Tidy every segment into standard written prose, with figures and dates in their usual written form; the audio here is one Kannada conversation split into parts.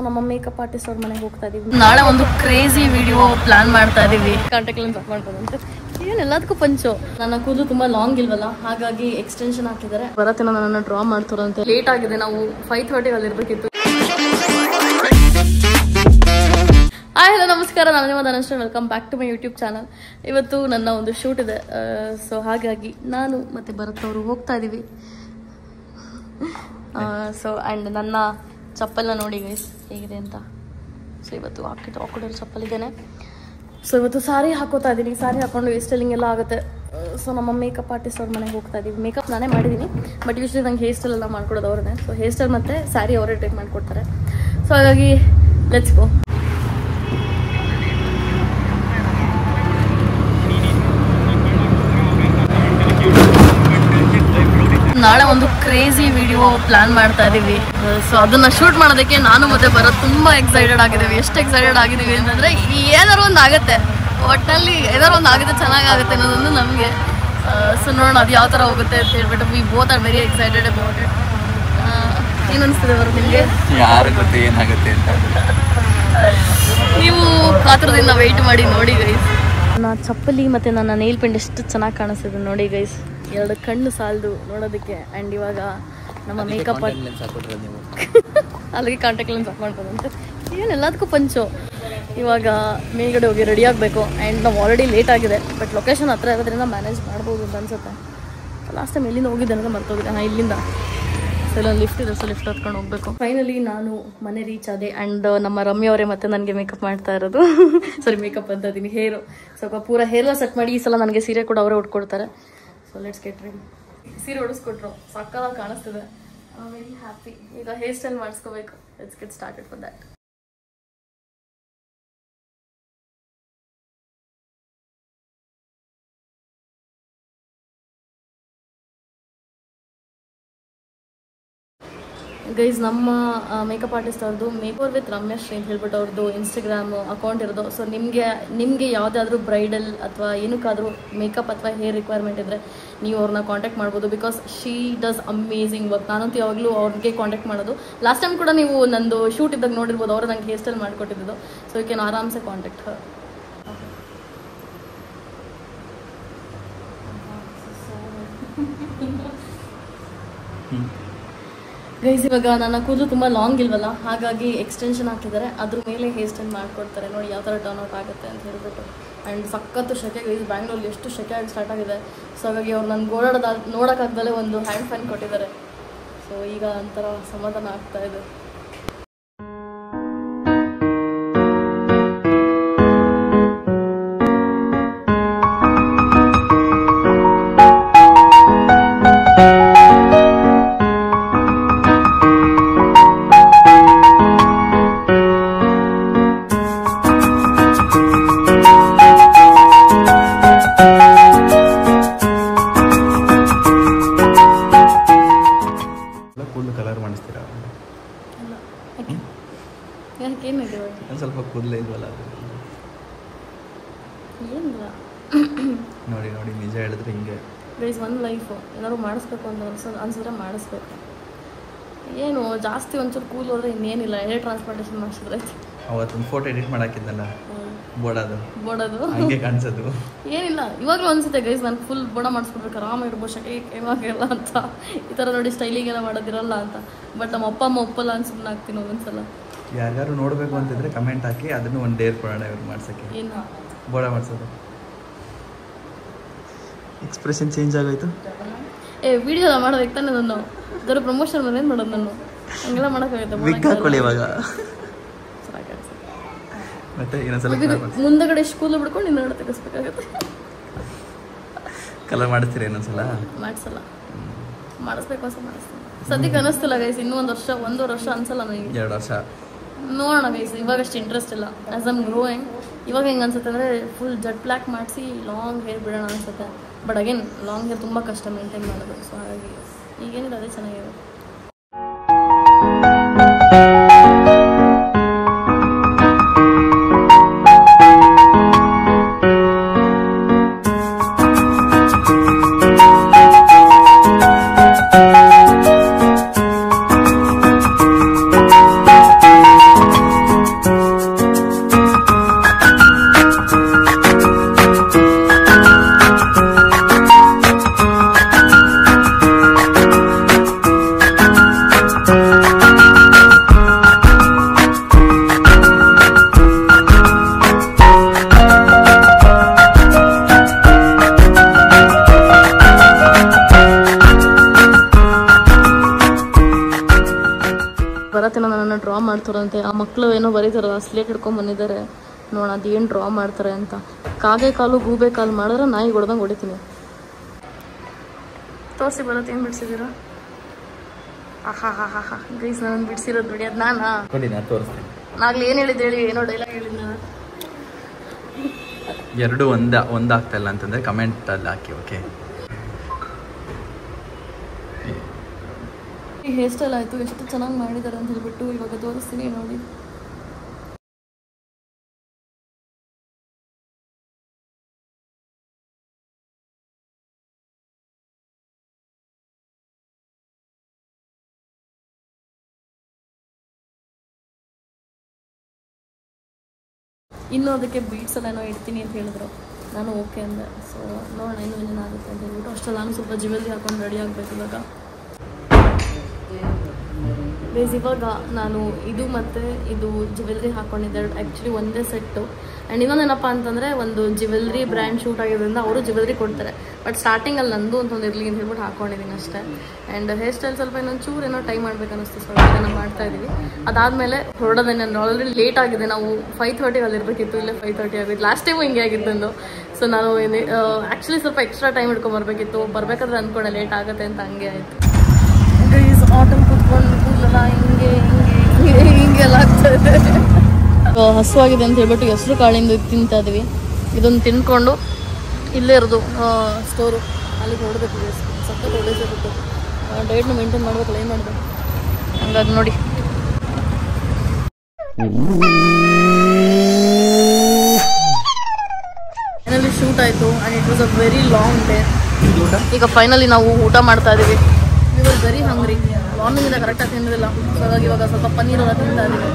ನಮ್ಮ ಮೇಕಪ್ ಆರ್ಟಿಸ್ಟ್ ಅವ್ರ ಮನೆಗೆ ಹೋಗ್ತಾ ಇದೀವಿ. ನಾಳೆ ಒಂದು ಕ್ರೇಜಿ ವಿಡಿಯೋ ಪ್ಲಾನ್ ಮಾಡ್ತಾ ಇದೀವಿ. ಕಾಂಟ್ಯಾಕ್ಟ್ ಲೆನ್ಸ್ ಹಾಕೊಂಡ್ಬಂತೆ ಏನ್ ಎಲ್ಲದಕ್ಕೂ ಪಂಚು. ನನ್ನ ಕೂದಲು ತುಂಬಾ ಲಾಂಗ್ ಇಲ್ವಲ್ಲ, ಹಾಗಾಗಿ ಎಕ್ಸ್ಟೆನ್ಷನ್ ಹಾಕಿದ್ದಾರೆ. ಬರತ್ತಿನ ನನ್ನ ಡ್ರಾ ಮಾಡ್ತಾರಂತೆ. ಲೇಟ್ ಆಗಿದೆ, ನಾವು 5:30 ಅಲ್ಲಿ ಇರ್ಬೇಕಿತ್ತು. ಹಲೋ ನಮಸ್ಕಾರ, ನಾನು ನಿಮ್ಮ Dhanashree. Welcome back to my YouTube channel. ಇವತ್ತು ನನ್ನ ಒಂದು ಶೂಟ್ ಇದೆ, ಸೊ ಹಾಗಾಗಿ ನಾನು ಮತ್ತೆ ಭರತ್ ಅವರು ಹೋಗ್ತಾ ಇದೀವಿ. ಸೊ ಆ್ಯಂಡ್ ನನ್ನ ಚಪ್ಪಲ್ನ ನೋಡಿ ಗೈಸ್ ಹೇಗಿದೆ ಅಂತ. ಸೊ ಇವತ್ತು ಹಾಕಿರೋ ಚಪ್ಪಲಿದ್ದೇನೆ. ಸೊ ಇವತ್ತು ಸಾರಿ ಹಾಕೋತಾ ಇದ್ದೀನಿ. ಸಾರಿ ಹಾಕೊಂಡು ಹೇರ್ ಸ್ಟೈಲಿಂಗ್ ಎಲ್ಲ ಆಗುತ್ತೆ. ಸೊ ನಮ್ಮ ಮೇಕಪ್ ಆರ್ಟಿಸ್ಟ್ ಅವ್ರ ಮನೆಗೆ ಹೋಗ್ತಾ ಇದ್ದೀವಿ. ಮೇಕಪ್ ನಾನೇ ಮಾಡಿದ್ದೀನಿ, ಬಟ್ ಯೂಶ್ವಲಿ ನಂಗೆ ಹೇರ್ ಸ್ಟೈಲ್ ಎಲ್ಲ ಮಾಡ್ಕೊಡೋದು ಅವ್ರನ್ನೇ. ಸೊ ಹೇರ್ ಸ್ಟೈಲ್ ಮತ್ತು ಸ್ಯಾರಿ ಅವರೇ ಟ್ರೀಟ್ ಮಾಡಿಕೊಡ್ತಾರೆ. ಸೊ ಹಾಗಾಗಿ ಲೆಟ್ಸ್ ಗೋ. ನಾಳೆ ಒಂದು ಕ್ರೇಜಿ ವಿಡಿಯೋ ಪ್ಲಾನ್ ಮಾಡ್ತಾ ಇದೀವಿ. ಸೊ ಅದನ್ನ ಶೂಟ್ ಮಾಡೋದಕ್ಕೆ ನಾನು ಮತ್ತೆ ಭರತ್ ತುಂಬಾ ಎಕ್ಸೈಟೆಡ್ ಆಗಿದ್ದೀವಿ. ಎಷ್ಟು ಎಕ್ಸೈಟೆಡ್ ಆಗಿದ್ದೀವಿ ಅಂತಂದ್ರೆ ಏನಾರು ಒಂದು ಆಗುತ್ತೆ, ಒಟ್ಟಲ್ಲಿ ಏನಾರು ಒಂದು ಆಗುತ್ತೆ, ಚೆನ್ನಾಗಾಗುತ್ತೆ ಅನ್ನೋದೊಂದು ನಮಗೆ. ಸೊ ನೋಡೋಣ ಅದು ಯಾವ ಥರ ಹೋಗುತ್ತೆ ಅಂತ ಹೇಳ್ಬಿಟ್ಟು we both are very excited about it. ಏನು ಅನಿಸ್ತಿದೆ ಭರತ್ ನಿಮಗೆ? ಯಾರು ಗೊತ್ತೆ ಏನಾಗುತ್ತೆ ಅಂತ. ನೀವು ಕಾತರದಿಂದ ವೆಯ್ಟ್ ಮಾಡಿ ನೋಡಿ ಗೈಸ್. ನನ್ನ ಚಪ್ಪಲಿ ಮತ್ತು ನನ್ನ ನೇಲ್ ಪೆಂಟ್ ಎಷ್ಟು ಚೆನ್ನಾಗಿ ಕಾಣಿಸ್ತಿದೆ ನೋಡಿ ಗೈಸ್. ಎರಡು ಕಣ್ಣು ಸಾಲದು ನೋಡೋದಕ್ಕೆ. ಆ್ಯಂಡ್ ಇವಾಗ ನಮ್ಮ ಮೇಕಪ್ ಅಲ್ಲಿಗೆ ಕಾಂಟ್ಯಾಕ್ಟ್ ಲೆನ್ಸ್ ಹಾಕೊಂಡ್ಬಂತೆ ಏನು ಎಲ್ಲದಕ್ಕೂ ಪಂಚು. ಇವಾಗ ಮೇಲ್ಗಡೆ ಹೋಗಿ ರೆಡಿ ಆಗಬೇಕು. ಆ್ಯಂಡ್ ನಾವು ಆಲ್ರೆಡಿ ಲೇಟ್ ಆಗಿದೆ, ಬಟ್ ಲೊಕೇಶನ್ ಹತ್ರ ಇರೋದ್ರಿಂದ ಮ್ಯಾನೇಜ್ ಮಾಡ್ಬೋದು ಅಂತ ಅನ್ಸುತ್ತೆ. ಲಾಸ್ಟ್ ಟೈಮ್ ಎಲ್ಲಿಂದ ಹೋಗಿದ್ದೆ ಅನ್ನೋದು ಮರ್ತೋಗಿದೆ. ಇಲ್ಲಿಂದ ಸೊ ಇಲ್ಲೊಂದು ಲಿಫ್ಟ್ ಇದೆ, ಸೊ ಲಿಫ್ಟ್ ಹತ್ಕೊಂಡು ಹೋಗ್ಬೇಕು. ಫೈನಲಿ ನಾನು ಮನೆ ರೀಚ್ ಆದೆ. ಆ್ಯಂಡ್ ನಮ್ಮ ರಮ್ಯ ಅವರೇ ಮತ್ತೆ ನನಗೆ ಮೇಕಪ್ ಮಾಡ್ತಾ ಇರೋದು. ಸಾರಿ, ಮೇಕಪ್ ಅಂತ ಇದ್ದೀನಿ, ಹೇರು ಸ್ವಲ್ಪ ಪೂರ ಹೇರೆಲ್ಲ ಸೆಟ್ ಮಾಡಿ. ಈ ಸಲ ನನಗೆ ಸೀರೆ ಕೂಡ ಅವರೇ ಉಟ್ಕೊಡ್ತಾರೆ. So let's get ready. ಸೀರೆ ಉಡಿಸ್ಕೊಟ್ರು, ಸಕ್ಕತ್ತಾಗಿ ಕಾಣಿಸ್ತಿದೆ. I am very happy. ಈಗ ಹೇರ್ ಸ್ಟೈಲ್ ಮಾಡಿಸ್ಕೋಬೇಕು. Let's get started for that. Guys, ನಮ್ಮ ಮೇಕಪ್ ಆರ್ಟಿಸ್ಟ್ ಅವ್ರದ್ದು ಮೇಕರ್ ವಿತ್ ರಮ್ಯಶ್ರೀ ಅಂತ ಹೇಳ್ಬಿಟ್ಟು ಅವ್ರದ್ದು ಇನ್ಸ್ಟಾಗ್ರಾಮ್ ಅಕೌಂಟ್ ಇರೋದು. ಸೊ ನಿಮಗೆ ಯಾವುದಾದ್ರೂ ಬ್ರೈಡಲ್ ಅಥವಾ ಏನಕ್ಕಾದರೂ ಮೇಕಪ್ ಅಥವಾ ಹೇರ್ ರಿಕ್ವೈರ್ಮೆಂಟ್ ಇದ್ದರೆ ನೀವು ಅವ್ರನ್ನ ಕಾಂಟ್ಯಾಕ್ಟ್ ಮಾಡ್ಬೋದು. Because she does amazing work. ನಾನಂತೂ ಯಾವಾಗಲೂ ಅವ್ರಿಗೆ ಕಾಂಟ್ಯಾಕ್ಟ್ ಮಾಡೋದು. ಲಾಸ್ಟ್ ಟೈಮ್ ಕೂಡ ನೀವು ನಂದು ಶೂಟ್ ಇದ್ದಾಗ ನೋಡಿರ್ಬೋದು, ಅವರು ನಂಗೆ ಹೇರ್ ಸ್ಟೈಲ್ ಮಾಡಿಕೊಟ್ಟಿದ್ದು. ಸೊ ಯು ಕ್ಯಾನ್ ಆರಾಮ್ಸೆ ಕಾಂಟ್ಯಾಕ್ಟ್ ಹರ್. ಗೈಸ್, ಇವಾಗ ನನ್ನ ಕೂದಲು ತುಂಬ ಲಾಂಗ್ ಇಲ್ವಲ್ಲ, ಹಾಗಾಗಿ ಎಕ್ಸ್ಟೆನ್ಷನ್ ಹಾಕಿದ್ದಾರೆ. ಅದ್ರ ಮೇಲೆ ಹೇರ್ ಸ್ಟೈಲ್ ಮಾಡಿಕೊಡ್ತಾರೆ. ನೋಡಿ ಯಾವ ಥರ ಟರ್ನ್ ಔಟ್ ಆಗುತ್ತೆ ಅಂತ ಹೇಳ್ಬಿಟ್ಟು. ಆ್ಯಂಡ್ ಸಖತ್ತು ಶೆಕೆ ಗೈಸ್, ಬ್ಯಾಂಗ್ಳೂರಲ್ಲಿ ಎಷ್ಟು ಶೆಕೆ ಆಗಿ ಸ್ಟಾರ್ಟ್ ಆಗಿದೆ. ಸೊ ಹಾಗಾಗಿ ಅವ್ರು ನನ್ನ ನೋಡೋಕ್ಕಾಗ್ದಲೇ ಒಂದು ಹ್ಯಾಂಡ್ ಫ್ಯಾನ್ ಕೊಟ್ಟಿದ್ದಾರೆ. ಸೊ ಈಗ ಒಂಥರ ಸಮಾಧಾನ ಆಗ್ತಾ ಇದೆ. ಸ್ವಲ್ಪ ಕೂದಲೇ ಇಲ್ವಲ್ಲ, ಏನಿಲ್ಲ ನೋಡಿ ನೋಡಿ ನಿಜ ಹೇಳಿದ್ರೆ ಹಿಂಗೆ ಗೈಸ್. ಒಂದು ಲೈಫು ಏನಾದ್ರು ಮಾಡಿಸ್ಬೇಕು ಅಂತ ಅನ್ಸಿದ್ರೆ ಮಾಡಿಸ್ಬೇಕು. ಏನು ಜಾಸ್ತಿ ಒಂಚೂರು ಕೂಲ್ ಹೋದ್ರೆ ಇನ್ನೇನಿಲ್ಲ, ಏರ್ ಟ್ರಾನ್ಸ್ಪೋರ್ಟೇಷನ್ ಮಾಡಿಸಿದ್ರೆ ಅವತ್ತೊಂದು ಫೋಟೋ ಎಡಿಟ್ ಮಾಡಾಕಿದ್ದಲ್ಲ, ಬೋಡೋದು ಹಂಗೆ ಕಾಣಿಸೋದು ಏನಿಲ್ಲ. ಇವಾಗಲೂ ಅನ್ಸುತ್ತೆ ಗೈಸ್, ನಾನು ಫುಲ್ ಬೋಡ ಮಾಡಿಸ್ಬಿಡ್ಬೇಕು, ಆರಾಮಾಗಿರ್ಬೋದು, ಶಕೆ ಇವಾಗೆಲ್ಲ ಅಂತ. ಈ ಥರ ನೋಡಿ ಸ್ಟೈಲಿಗೆಲ್ಲ ಮಾಡೋದಿರಲ್ಲ ಅಂತ. ಬಟ್ ನಮ್ಮ ಅಪ್ಪ ಅಮ್ಮ ಒಪ್ಪಲ್ಲ ಅನ್ಸುತ್ತೆ, ಆಗ್ತೀನಿ ಒಂದೊಂದ್ಸಲ. ಯಾರ್ಯಾರು ನೋಡಬೇಕು ಅಂತಿದ್ರೆ ಕಮೆಂಟ್ ಹಾಕಿ, ಅದನ್ನು ಒಂದು ಡೇರ್ ಕೊಡೋಣ ಇವ್ರು ಮಾಡ್ಸೋಕ್ಕೆ. ಏನು ಬೋಡ ಮಾಡಿಸೋದು. ಎಕ್ಸ್ಪ್ರೆಷನ್ ಚೇಂಜ್ ಆಗೋಯ್ತು. ವಿಡಿಯೋ ಎಲ್ಲ ಮಾಡೋದಕ್ಕೆ ತಾನೆ ನಾನು ಅದರ ಪ್ರಮೋಷನ್ ಏನು ಮಾಡೋದು, ನಾನು ಹಂಗೆಲ್ಲ ಮಾಡೋಕ್ಕಾಗುತ್ತೆ. ವಿಗ್ ಹಾಕೊಳ್ಳಿ ಇವಾಗ. ಮತ್ತೆ ಮುಂದಗಡೆ ಎಷ್ಟು ಕೂದಲು ಬಿಡ್ಕೊಂಡು ಇನ್ನೊಂದು ತೆಗಿಸ್ಬೇಕಾಗುತ್ತೆ. ಕಲರ್ ಮಾಡಿಸ್ತೀರಾ ಇನ್ನೊಂದ್ಸಲ? ಮಾಡಿಸಲ್ಲ, ಮಾಡಿಸ್ಬೇಕು ಅನ್ಸ ಮಾಡಿಸ್ತೀನಿ. ಸದ್ಯಕ್ಕೆ ಅನ್ನಿಸ್ತಿಲ್ಲ ಗೈಸ್, ಇನ್ನೂ ಒಂದೂವರೆ ವರ್ಷ ಅನ್ಸಲ್ಲ ನನಗೆ. 2 ವರ್ಷ ನೋಡೋಣ ಗೈಸ್. ಇವಾಗಷ್ಟು ಇಂಟ್ರೆಸ್ಟ್ ಇಲ್ಲ. ಆಸ್ ಐಮ್ ಗ್ರೋಯಿಂಗ್ ಇವಾಗ ಹೆಂಗೆ ಅನ್ಸುತ್ತೆ ಅಂದರೆ ಫುಲ್ ಜೆಟ್ ಬ್ಲ್ಯಾಕ್ ಮಾಡಿಸಿ ಲಾಂಗ್ ಹೇರ್ ಬಿಡೋಣ ಅನ್ಸುತ್ತೆ. ಬಟ್ ಅಗೇನ್ ಲಾಂಗ್ ಹೇರ್ ತುಂಬ ಕಷ್ಟ ಮೇಂಟೈನ್ ಮಾಡೋದು. ಸೊ ಹಾಗಾಗಿ ಈಗೇನಿದೆ ಅದೇ ಚೆನ್ನಾಗಿದೆ. ಮಾಡ್ತಾರಂತೆ. ಆ ಮಕ್ಕಳು ಏನೋ ಬರೀತಾರಲ್ಲ ಸ್ಲೇಟ್ ಹಿಡ್ಕೊಂಡು ಬಂದಿದ್ದಾರೆ, ನೋಡೋಣ ಅದೇನು ಡ್ರಾ ಮಾಡ್ತಾರೆ ಅಂತ. ಕಾಗೆ ಕಾಲು ಗೂಬೆ ಕಾಲು ಮಾಡಿದ್ರೆ ನಾಯಿ ಹೊಡೆದಂಗೆ ಹೊಡಿತೀನಿ. ತೋರಿಸಿ ಬರುತ್ತೆ ಏನು ಬಿಡಿಸಿದ್ದೀರಾ? ಆಹಾ ಗೈಸ್ ನಾನು ಬಿಡಿಸಿರೋದು ನೋಡಿ, ಅದು ನಾನಾ ತೋರಿಸ್ತೀನಿ. ನಾಗ್ಲಿ ಏನು ಹೇಳಿದ್ದು ಹೇಳಿ, ಏನೋ ಡೈಲಾಗ್ ಹೇಳಿದ್ ನಾನು. ಎರಡು ಒಂದಾಗ್ತಾ ಇಲ್ಲ ಅಂತಂದರೆ ಕಮೆಂಟಲ್ಲಿ ಹಾಕಿ. ಓಕೆ, ಈ ಹೇರ್ ಸ್ಟೈಲ್ ಆಯಿತು, ಎಷ್ಟು ಚೆನ್ನಾಗಿ ಮಾಡಿದ್ದಾರೆ ಅಂತ ಹೇಳ್ಬಿಟ್ಟು ಇವಾಗ ತೋರಿಸ್ತೀನಿ ನೋಡಿ. ಇನ್ನೂ ಅದಕ್ಕೆ ಬೀಟ್ಸ್ ಎಲ್ಲ ಏನೋ ಇಡ್ತೀನಿ ಅಂತ ಹೇಳಿದ್ರು, ನಾನು ಓಕೆ ಅಂದೆ. ಸೊ ನೋಡೋಣ ಇನ್ನೂ ಏನೇನಾಗುತ್ತೆ ಅಂತ ಹೇಳ್ಬಿಟ್ಟು ಅಷ್ಟೆಲ್ಲ ನಾನು ಸ್ವಲ್ಪ ಜ್ಯುವೆಲ್ರಿ ಹಾಕೊಂಡು ರೆಡಿ ಆಗಬೇಕು ಇವಾಗ. ಬೇಸ್ ಇವಾಗ ನಾನು ಇದು ಮತ್ತು ಇದು ಜ್ಯುವೆಲ್ರಿ ಹಾಕ್ಕೊಂಡಿದ್ದೆ, ಆ್ಯಕ್ಚುಲಿ ಒಂದೇ ಸೆಟ್ಟು. ಆ್ಯಂಡ್ ಇನ್ನೊಂದೇನಪ್ಪ ಅಂತಂದರೆ ಒಂದು ಜ್ಯುವೆಲ್ರಿ ಬ್ರ್ಯಾಂಡ್ ಶೂಟ್ ಆಗಿರೋದ್ರಿಂದ ಅವರು ಜ್ಯುವೆಲ್ರಿ ಕೊಡ್ತಾರೆ, ಬಟ್ ಸ್ಟಾರ್ಟಿಂಗಲ್ಲಿ ನಂದು ಅಂತಂದು ಇರಲಿ ಅಂತ ಹೇಳ್ಬಿಟ್ಟು ಹಾಕ್ಕೊಂಡಿದ್ದೀನಿ ಅಷ್ಟೇ. ಆ್ಯಂಡ್ ಹೇರ್ ಸ್ಟೈಲ್ ಸ್ವಲ್ಪ ಇನ್ನೊಂದು ಚೂರು ಏನೋ ಟೈಮ್ ಮಾಡಬೇಕು ಅನ್ನಿಸ್ತು, ಸ್ವಲ್ಪ ನಾವು ಮಾಡ್ತಾಯಿದ್ದೀವಿ. ಅದಾದಮೇಲೆ ಹೊರಡೋದೇ, ನಾನು ಆಲ್ರೆಡಿ ಲೇಟ್ ಆಗಿದೆ. ನಾವು 5:30 ಅಲ್ಲಿರಬೇಕಿತ್ತು, ಇಲ್ಲೇ 5:30 ಆಗಿತ್ತು. ಲಾಸ್ಟ್ ಟೈಮು ಹಿಂಗೆ ಆಗಿತ್ತು. ಸೊ ನಾನು ಆ್ಯಕ್ಚುಲಿ ಸ್ವಲ್ಪ ಎಕ್ಸ್ಟ್ರಾ ಟೈಮ್ ಹಿಡ್ಕೊಂಬರ್ಬೇಕಿತ್ತು, ಬರಬೇಕಾದ್ರೆ ಅಂದ್ಕೊಂಡೆ ಲೇಟ್ ಆಗುತ್ತೆ ಅಂತ, ಹಂಗೆ ಆಯಿತು. ಆಟಮ್ ಕೂತ್ಕೊಂಡು ಕೂದಲೆಲ್ಲ ಹಿಂಗೆಲ್ಲ ಆಗ್ತದೆ. ಹಸುವಾಗಿದೆ ಅಂತ ಹೇಳ್ಬಿಟ್ಟು ಹೆಸರು ಕಾಳಿಂದ ತಿಂತಾ ಇದ್ವಿ. ಇದನ್ನು ತಿನ್ಕೊಂಡು ಇಲ್ಲೇ ಇರೋದು ಸ್ಟೋರು, ಅಲ್ಲಿಗೆ ಹೊರಡಬೇಕು. ಸಖತ್ ಹೊಡೆಸಿರುತ್ತೆ, ಡಯಟ್ನ ಮೇಂಟೈನ್ ಮಾಡ್ಬೇಕಲ್ಲ, ಏನು ಮಾಡಬೇಕು. ಹಂಗಾಗಿ ನೋಡಿ ಫೈನಲಿ ಶೂಟ್ ಆಯಿತು and it was a very long day. ಈಗ ಫೈನಲಿ ನಾವು ಊಟ ಮಾಡ್ತಾ ಇದ್ದೀವಿ. We were very hungry. ಮಾರ್ನಿಂಗಿಂದ ಕರೆಕ್ಟಾಗಿ ತಿನ್ನೋದಿಲ್ಲ, ಸೊ ಹಾಗಾಗಿ ಇವಾಗ ಸ್ವಲ್ಪ ಪನ್ನೀರ್ ಎಲ್ಲ ತಿಂತಾ ಇದ್ದೀವಿ.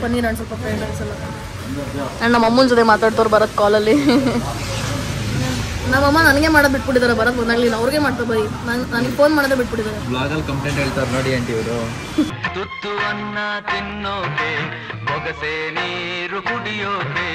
ಪನ್ನೀರ್ ಆ್ಯಂಡ್ ಸ್ವಲ್ಪ ಫ್ರೈಡ್ ರೈಸ್ ಎಲ್ಲ. ಆ್ಯಂಡ್ ನಮ್ಮ ಅಮ್ಮನ ಜೊತೆ ಮಾತಾಡ್ತವ್ರು ಬರೋದು ಕಾಲಲ್ಲಿ. ನಮ್ಮಮ್ಮ ನನಗೆ ಮಾಡೋದು ಬಿಟ್ಬಿಟ್ಟಿದ್ದಾರೆ, ಬರೋದು ಬಂದಾಗಲಿಲ್ಲ ಅವ್ರಿಗೆ ಮಾಡ್ತಾ ಬರೀ ನನಗೆ ಫೋನ್ ಮಾಡೋದೇ ಬಿಟ್ಬಿಟ್ಟಿದ್ದಾರೆ. ಬ್ಲಾಗಲ್ಲಿ ಕಂಪ್ಲೇಂಟ್ ಹೇಳ್ತಾರೆ ನೋಡಿ ಆಂಟಿ ಇವರು. ತುತ್ತು ಅನ್ನ ತಿನ್ನೋಕೆ, ಬೊಗಸೆ ನೀರು ಕುಡಿಯೋಕೆ,